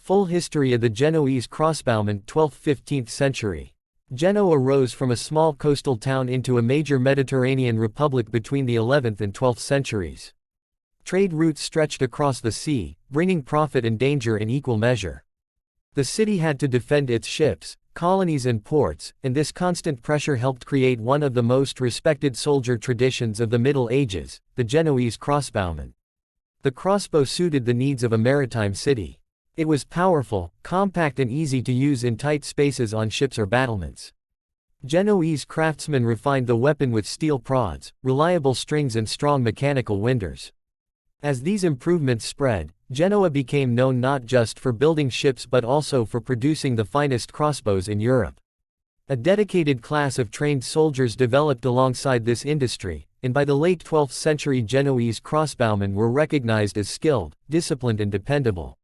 Full history of the Genoese Crossbowmen 12th–15th century. Genoa rose from a small coastal town into a major Mediterranean republic between the 11th and 12th centuries. Trade routes stretched across the sea, bringing profit and danger in equal measure. The city had to defend its ships, colonies and ports, and this constant pressure helped create one of the most respected soldier traditions of the Middle Ages, the Genoese Crossbowmen. The crossbow suited the needs of a maritime city. It was powerful, compact and easy to use in tight spaces on ships or battlements. Genoese craftsmen refined the weapon with steel prods, reliable strings and strong mechanical winders. As these improvements spread, Genoa became known not just for building ships but also for producing the finest crossbows in Europe. A dedicated class of trained soldiers developed alongside this industry, and by the late 12th century Genoese crossbowmen were recognized as skilled, disciplined and dependable.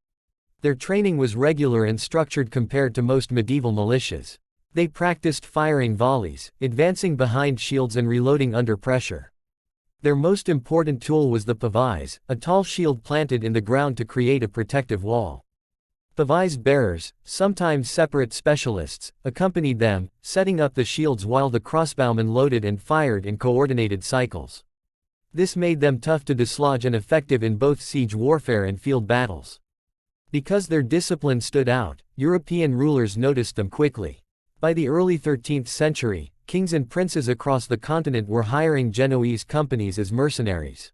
Their training was regular and structured compared to most medieval militias. They practiced firing volleys, advancing behind shields and reloading under pressure. Their most important tool was the pavise, a tall shield planted in the ground to create a protective wall. Pavise bearers, sometimes separate specialists, accompanied them, setting up the shields while the crossbowmen loaded and fired in coordinated cycles. This made them tough to dislodge and effective in both siege warfare and field battles. Because their discipline stood out, European rulers noticed them quickly. By the early 13th century, kings and princes across the continent were hiring Genoese companies as mercenaries.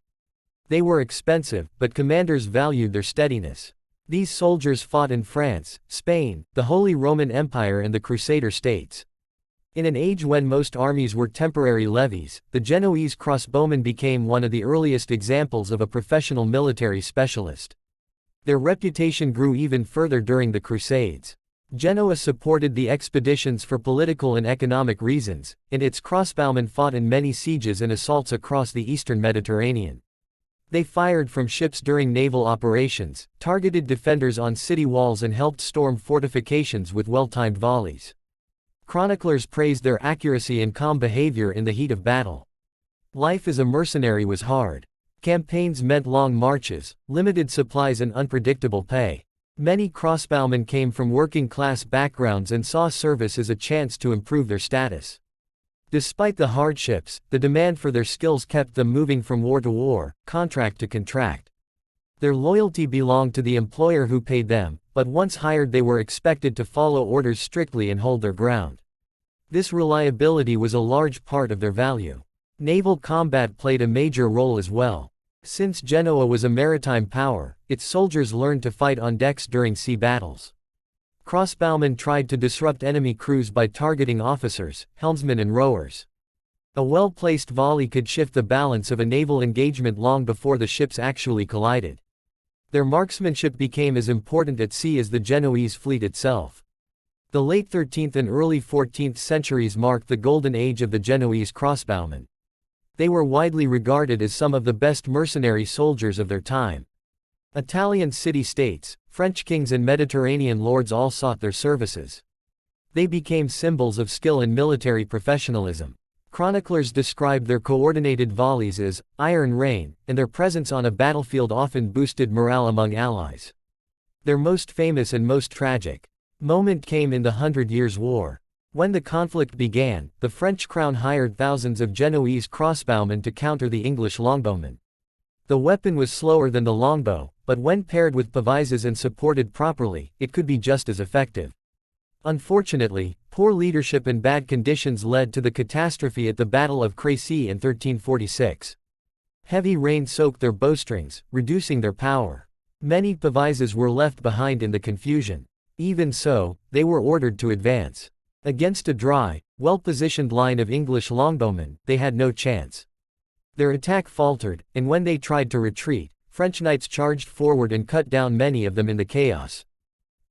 They were expensive, but commanders valued their steadiness. These soldiers fought in France, Spain, the Holy Roman Empire and the Crusader states. In an age when most armies were temporary levies, the Genoese crossbowmen became one of the earliest examples of a professional military specialist. Their reputation grew even further during the Crusades. Genoa supported the expeditions for political and economic reasons, and its crossbowmen fought in many sieges and assaults across the eastern Mediterranean. They fired from ships during naval operations, targeted defenders on city walls and helped storm fortifications with well-timed volleys. Chroniclers praised their accuracy and calm behavior in the heat of battle. Life as a mercenary was hard. Campaigns meant long marches, limited supplies and unpredictable pay. Many crossbowmen came from working-class backgrounds and saw service as a chance to improve their status. Despite the hardships, the demand for their skills kept them moving from war to war, contract to contract. Their loyalty belonged to the employer who paid them, but once hired they were expected to follow orders strictly and hold their ground. This reliability was a large part of their value. Naval combat played a major role as well. Since Genoa was a maritime power, its soldiers learned to fight on decks during sea battles. Crossbowmen tried to disrupt enemy crews by targeting officers, helmsmen and rowers. A well-placed volley could shift the balance of a naval engagement long before the ships actually collided. Their marksmanship became as important at sea as the Genoese fleet itself. The late 13th and early 14th centuries marked the golden age of the Genoese crossbowmen. They were widely regarded as some of the best mercenary soldiers of their time. Italian city-states, French kings and Mediterranean lords all sought their services. They became symbols of skill and military professionalism. Chroniclers described their coordinated volleys as iron rain, and their presence on a battlefield often boosted morale among allies. Their most famous and most tragic moment came in the Hundred Years' War. When the conflict began, the French crown hired thousands of Genoese crossbowmen to counter the English longbowmen. The weapon was slower than the longbow, but when paired with pavises and supported properly, it could be just as effective. Unfortunately, poor leadership and bad conditions led to the catastrophe at the Battle of Crécy in 1346. Heavy rain soaked their bowstrings, reducing their power. Many pavises were left behind in the confusion. Even so, they were ordered to advance. Against a dry, well-positioned line of English longbowmen, they had no chance. Their attack faltered, and when they tried to retreat, French knights charged forward and cut down many of them in the chaos.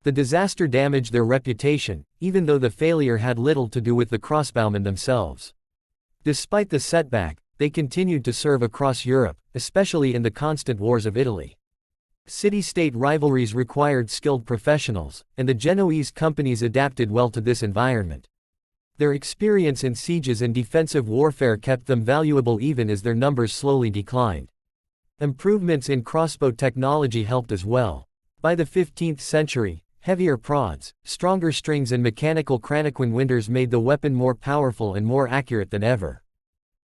The disaster damaged their reputation, even though the failure had little to do with the crossbowmen themselves. Despite the setback, they continued to serve across Europe, especially in the constant wars of Italy. City-state rivalries required skilled professionals, and the Genoese companies adapted well to this environment. Their experience in sieges and defensive warfare kept them valuable even as their numbers slowly declined. Improvements in crossbow technology helped as well. By the 15th century, Heavier prods, stronger strings and mechanical cranaquin winders made the weapon more powerful and more accurate than ever.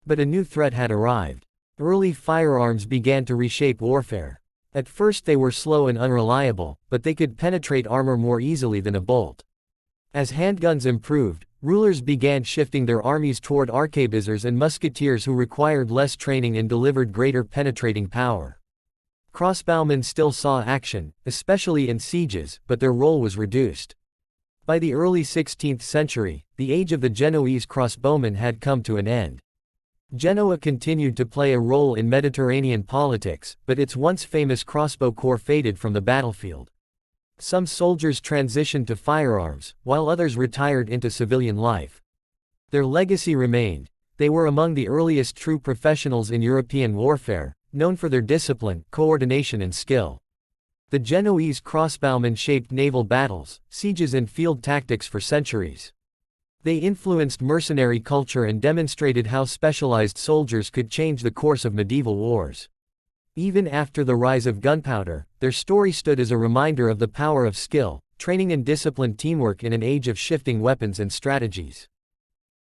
But a new threat had arrived. Early firearms began to reshape warfare. At first they were slow and unreliable, but they could penetrate armor more easily than a bolt. As handguns improved, rulers began shifting their armies toward arquebusiers and musketeers who required less training and delivered greater penetrating power. Crossbowmen still saw action, especially in sieges, but their role was reduced. By the early 16th century, the age of the Genoese crossbowmen had come to an end. Genoa continued to play a role in Mediterranean politics, but its once famous crossbow corps faded from the battlefield. Some soldiers transitioned to firearms, while others retired into civilian life. Their legacy remained. They were among the earliest true professionals in European warfare, known for their discipline, coordination and skill. The Genoese crossbowmen shaped naval battles, sieges and field tactics for centuries. They influenced mercenary culture and demonstrated how specialized soldiers could change the course of medieval wars. Even after the rise of gunpowder, their story stood as a reminder of the power of skill, training and disciplined teamwork in an age of shifting weapons and strategies.